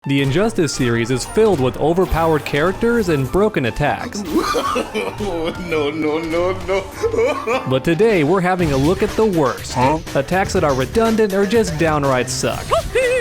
The Injustice series is filled with overpowered characters and broken attacks. No. But today we're having a look at the worst. Attacks that are redundant or just downright suck.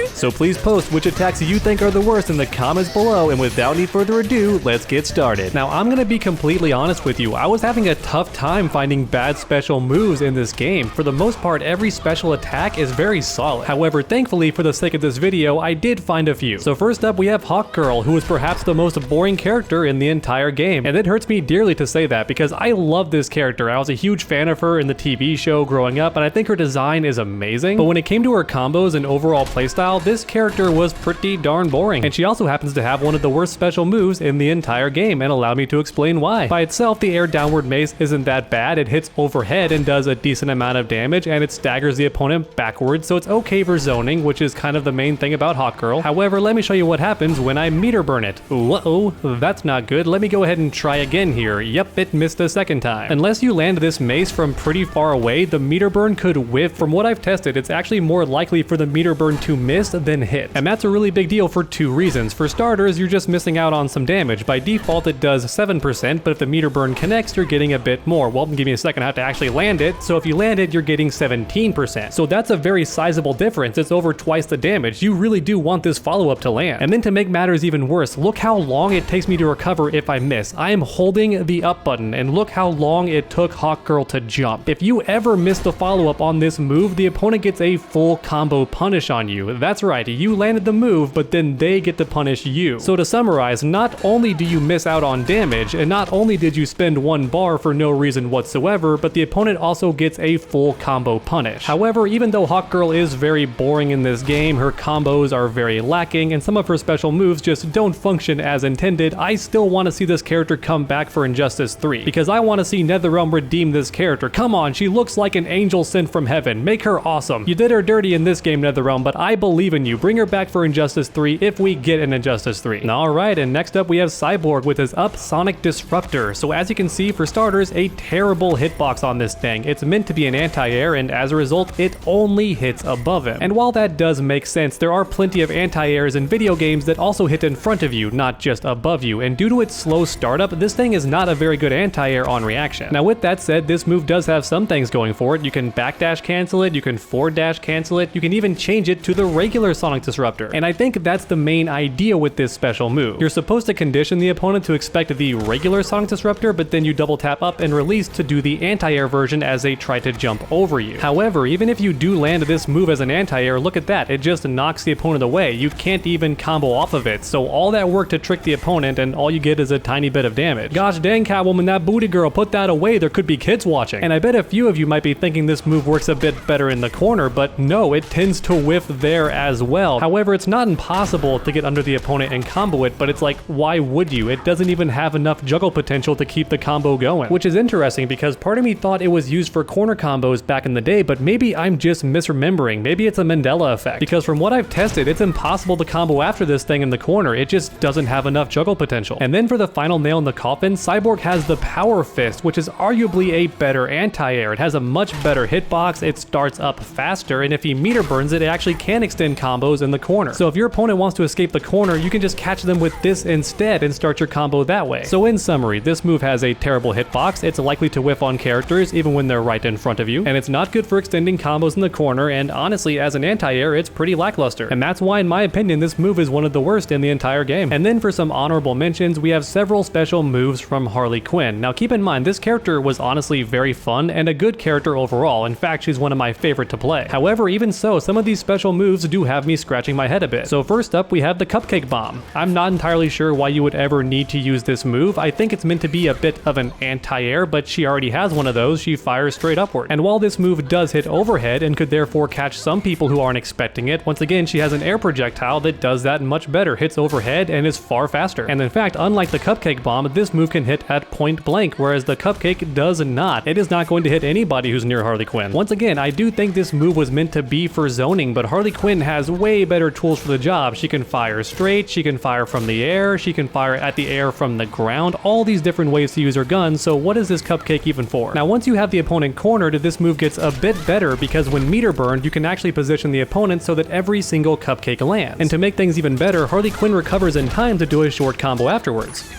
So please post which attacks you think are the worst in the comments below, and without any further ado, let's get started. Now I'm gonna be completely honest with you, I was having a tough time finding bad special moves in this game. For the most part, every special attack is very solid. However, thankfully for the sake of this video, I did find a few. So first up we have Hawkgirl, who is perhaps the most boring character in the entire game. And it hurts me dearly to say that because I love this character. I was a huge fan of her in the TV show growing up, and I think her design is amazing. But when it came to her combos and overall playstyle, this character was pretty darn boring. And she also happens to have one of the worst special moves in the entire game, and allow me to explain why. By itself, the air downward mace isn't that bad. It hits overhead and does a decent amount of damage, and it staggers the opponent backwards, so it's okay for zoning, which is kind of the main thing about Hawkgirl. However, let me show you what happens when I meter burn it. Uh-oh, that's not good. Let me go ahead and try again here. Yep, it missed a second time. Unless you land this mace from pretty far away, the meter burn could whiff. From what I've tested, it's actually more likely for the meter burn to miss than hit. And that's a really big deal for two reasons. For starters, you're just missing out on some damage. By default, it does 7%, but if the meter burn connects, you're getting a bit more. Well, give me a second, I have to actually land it. So if you land it, you're getting 17%. So that's a very sizable difference. It's over twice the damage. You really do want this follow-up to land. And then to make matters even worse, look how long it takes me to recover if I miss. I am holding the up button, and look how long it took Hawkgirl to jump. If you ever miss the follow-up on this move, the opponent gets a full combo punish on you. That's right, you landed the move, but then they get to punish you. So to summarize, not only do you miss out on damage, and not only did you spend one bar for no reason whatsoever, but the opponent also gets a full combo punish. However, even though Hawkgirl is very boring in this game, her combos are very lacking, and some of her special moves just don't function as intended, I still want to see this character come back for Injustice 3, because I want to see NetherRealm redeem this character. Come on, she looks like an angel sent from heaven. Make her awesome. You did her dirty in this game, NetherRealm, but I believe in you. Bring her back for Injustice 3 if we get an Injustice 3. Alright, and next up we have Cyborg with his up sonic disruptor. So as you can see, for starters, a terrible hitbox on this thing. It's meant to be an anti-air, and as a result, it only hits above him. And while that does make sense, there are plenty of anti-airs in video games that also hit in front of you, not just above you, and due to its slow startup, this thing is not a very good anti-air on reaction. Now with that said, this move does have some things going for it. You can backdash cancel it, you can forward dash cancel it, you can even change it to the regular sonic disruptor. And I think that's the main idea with this special move. You're supposed to condition the opponent to expect the regular sonic disruptor, but then you double tap up and release to do the anti-air version as they try to jump over you. However, even if you do land this move as an anti-air, look at that, it just knocks the opponent away. You can't even combo off of it, so all that work to trick the opponent and all you get is a tiny bit of damage. Gosh dang, Catwoman, that booty girl, put that away, there could be kids watching. And I bet a few of you might be thinking this move works a bit better in the corner, but no, it tends to whiff there as well. However, it's not impossible to get under the opponent and combo it, but it's like, why would you? It doesn't even have enough juggle potential to keep the combo going. Which is interesting because part of me thought it was used for corner combos back in the day, but maybe I'm just misremembering. Maybe it's a Mandela effect, because from what I've tested, it's impossible to combo after this thing in the corner. It just doesn't have enough juggle potential. And then for the final nail in the coffin, Cyborg has the Power Fist, which is arguably a better anti-air. It has a much better hitbox, it starts up faster, and if he meter burns it, it actually can extend combos in the corner. So if your opponent wants to escape the corner, you can just catch them with this instead and start your combo that way. So in summary, this move has a terrible hitbox, it's likely to whiff on characters even when they're right in front of you, and it's not good for extending combos in the corner, and honestly, as an anti-air, it's pretty lackluster. And that's why, in my opinion, this move is one of the worst in the entire game. And then for some honorable mentions, we have several special moves from Harley Quinn. Now keep in mind, this character was honestly very fun and a good character overall. In fact, she's one of my favorite to play. However, even so, some of these special moves do have me scratching my head a bit. So first up, we have the Cupcake Bomb. I'm not entirely sure why you would ever need to use this move. I think it's meant to be a bit of an anti-air, but she already has one of those. She fires straight upward. And while this move does hit overhead and could therefore catch some people who aren't expecting it, once again, she has an air projectile that does that much better, hits overhead, and is far faster. And in fact, unlike the Cupcake Bomb, this move can hit at point blank, whereas the Cupcake does not. It is not going to hit anybody who's near Harley Quinn. Once again, I do think this move was meant to be for zoning, but Harley Quinn has has way better tools for the job. She can fire straight, she can fire from the air, she can fire at the air from the ground, all these different ways to use her gun, so what is this cupcake even for? Now once you have the opponent cornered, this move gets a bit better because when meter burned, you can actually position the opponent so that every single cupcake lands. And to make things even better, Harley Quinn recovers in time to do a short combo afterwards.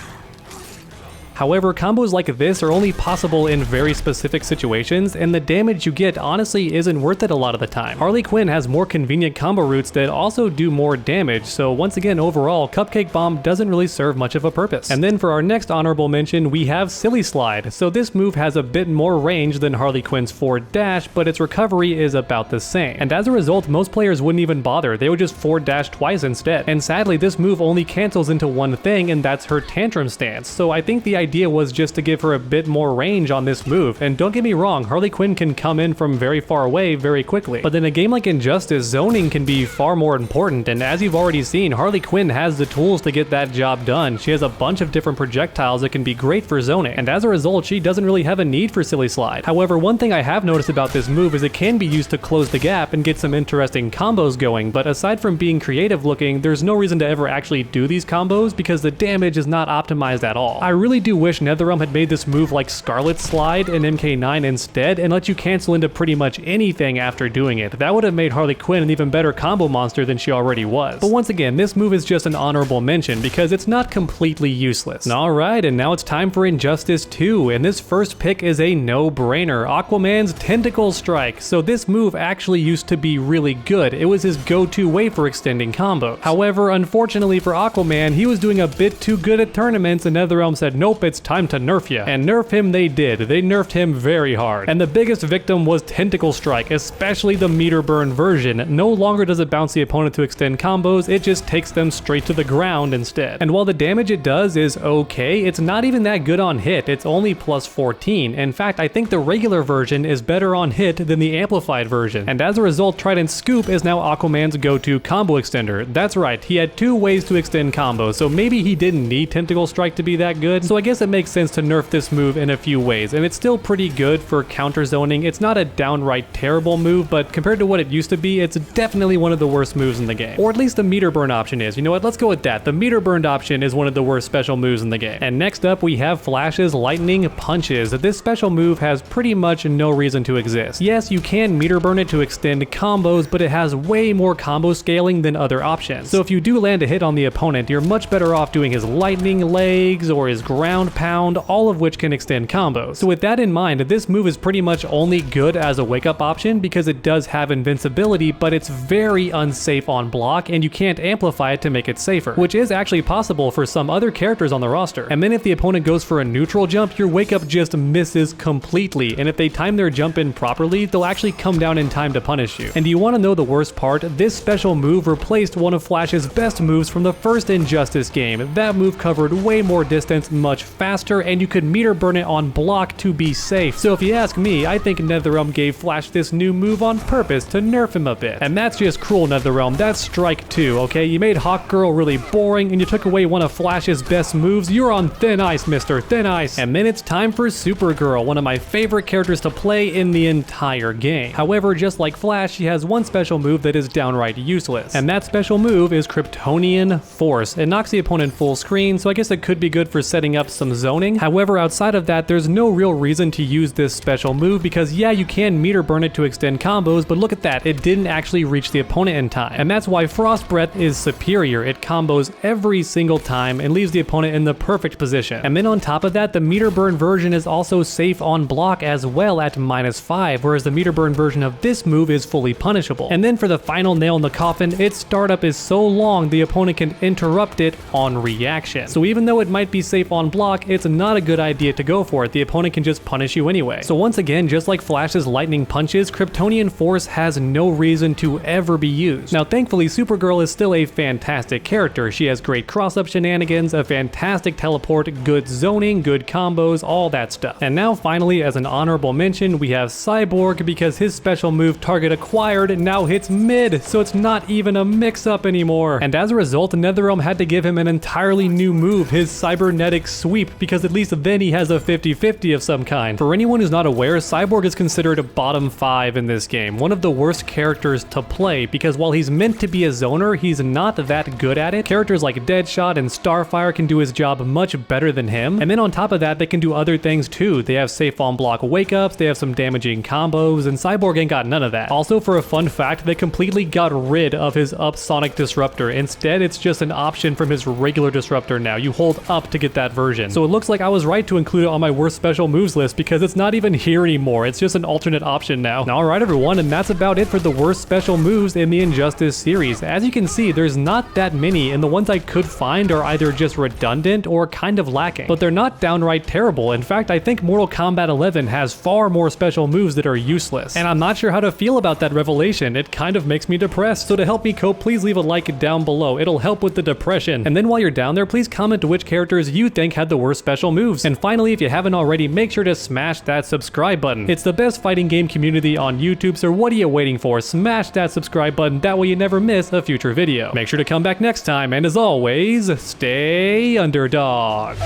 However, combos like this are only possible in very specific situations, and the damage you get honestly isn't worth it a lot of the time. Harley Quinn has more convenient combo routes that also do more damage, so once again overall, Cupcake Bomb doesn't really serve much of a purpose. And then for our next honorable mention, we have Silly Slide. So this move has a bit more range than Harley Quinn's forward dash, but its recovery is about the same. And as a result, most players wouldn't even bother, they would just forward dash twice instead. And sadly, this move only cancels into one thing, and that's her tantrum stance. So I think the idea was just to give her a bit more range on this move, and don't get me wrong, Harley Quinn can come in from very far away very quickly, but in a game like Injustice, zoning can be far more important, and as you've already seen, Harley Quinn has the tools to get that job done. She has a bunch of different projectiles that can be great for zoning, and as a result, she doesn't really have a need for Silly Slide. However, one thing I have noticed about this move is it can be used to close the gap and get some interesting combos going, but aside from being creative looking, there's no reason to ever actually do these combos because the damage is not optimized at all. I really do wish NetherRealm had made this move like Scarlet Slide in MK9 instead and let you cancel into pretty much anything after doing it. That would have made Harley Quinn an even better combo monster than she already was. But once again, this move is just an honorable mention because it's not completely useless. Alright, and now it's time for Injustice 2, and this first pick is a no-brainer, Aquaman's Tentacle Strike. So this move actually used to be really good. It was his go-to way for extending combos. However, unfortunately for Aquaman, he was doing a bit too good at tournaments and NetherRealm said, nope, it's time to nerf ya. And nerf him they did. They nerfed him very hard. And the biggest victim was Tentacle Strike, especially the meter burn version. No longer does it bounce the opponent to extend combos, it just takes them straight to the ground instead. And while the damage it does is okay, it's not even that good on hit. It's only plus 14. In fact, I think the regular version is better on hit than the amplified version. And as a result, Trident Scoop is now Aquaman's go-to combo extender. That's right, he had two ways to extend combos, so maybe he didn't need Tentacle Strike to be that good. So I guess it makes sense to nerf this move in a few ways, and it's still pretty good for counter zoning. It's not a downright terrible move, but compared to what it used to be, it's definitely one of the worst moves in the game. Or at least the meter burn option is. You know what, let's go with that. The meter burned option is one of the worst special moves in the game. And next up we have Flash's Lightning Punches. This special move has pretty much no reason to exist. Yes, you can meter burn it to extend combos, but it has way more combo scaling than other options. So if you do land a hit on the opponent, you're much better off doing his lightning legs or his ground pound, all of which can extend combos. So with that in mind, this move is pretty much only good as a wake up option because it does have invincibility, but it's very unsafe on block and you can't amplify it to make it safer, which is actually possible for some other characters on the roster. And then if the opponent goes for a neutral jump, your wake up just misses completely, and if they time their jump in properly, they'll actually come down in time to punish you. And do you want to know the worst part? This special move replaced one of Flash's best moves from the first Injustice game. That move covered way more distance much faster, and you could meter burn it on block to be safe. So if you ask me, I think NetherRealm gave Flash this new move on purpose to nerf him a bit. And that's just cruel, NetherRealm. That's strike 2, okay? You made Hawkgirl really boring and you took away one of Flash's best moves. You're on thin ice, mister, thin ice. And then it's time for Supergirl, one of my favorite characters to play in the entire game. However, just like Flash, she has one special move that is downright useless. And that special move is Kryptonian Force. It knocks the opponent full screen, so I guess it could be good for setting up some zoning. However, outside of that, there's no real reason to use this special move because yeah, you can meter burn it to extend combos, but look at that, it didn't actually reach the opponent in time. And that's why Frost Breath is superior. It combos every single time and leaves the opponent in the perfect position. And then on top of that, the meter burn version is also safe on block as well at -5, whereas the meter burn version of this move is fully punishable. And then for the final nail in the coffin, its startup is so long the opponent can interrupt it on reaction. So even though it might be safe on block, it's not a good idea to go for it. The opponent can just punish you anyway. So once again, just like Flash's lightning punches, Kryptonian Force has no reason to ever be used. Now thankfully, Supergirl is still a fantastic character. She has great cross-up shenanigans, a fantastic teleport, good zoning, good combos, all that stuff. And now finally, as an honorable mention, we have Cyborg because his special move target acquired now hits mid, so it's not even a mix-up anymore. And as a result, NetherRealm had to give him an entirely new move, his cybernetic sweep. sweep, because at least then he has a 50-50 of some kind. For anyone who's not aware, Cyborg is considered bottom 5 in this game, one of the worst characters to play, because while he's meant to be a zoner, he's not that good at it. Characters like Deadshot and Starfire can do his job much better than him, and then on top of that, they can do other things too. They have safe on block wake-ups, they have some damaging combos, and Cyborg ain't got none of that. Also, for a fun fact, they completely got rid of his up sonic disruptor. Instead, it's just an option from his regular disruptor now. You hold up to get that version. So it looks like I was right to include it on my worst special moves list, because it's not even here anymore. It's just an alternate option now. Alright everyone, and that's about it for the worst special moves in the Injustice series. As you can see, there's not that many, and the ones I could find are either just redundant or kind of lacking. But they're not downright terrible. In fact, I think Mortal Kombat 11 has far more special moves that are useless. And I'm not sure how to feel about that revelation. It kind of makes me depressed. So to help me cope, please leave a like down below. It'll help with the depression. And then while you're down there, please comment which characters you think had the worst special moves. And finally, if you haven't already, make sure to smash that subscribe button. It's the best fighting game community on YouTube, so what are you waiting for? Smash that subscribe button, that way you never miss a future video. Make sure to come back next time, and as always, stay underdogs.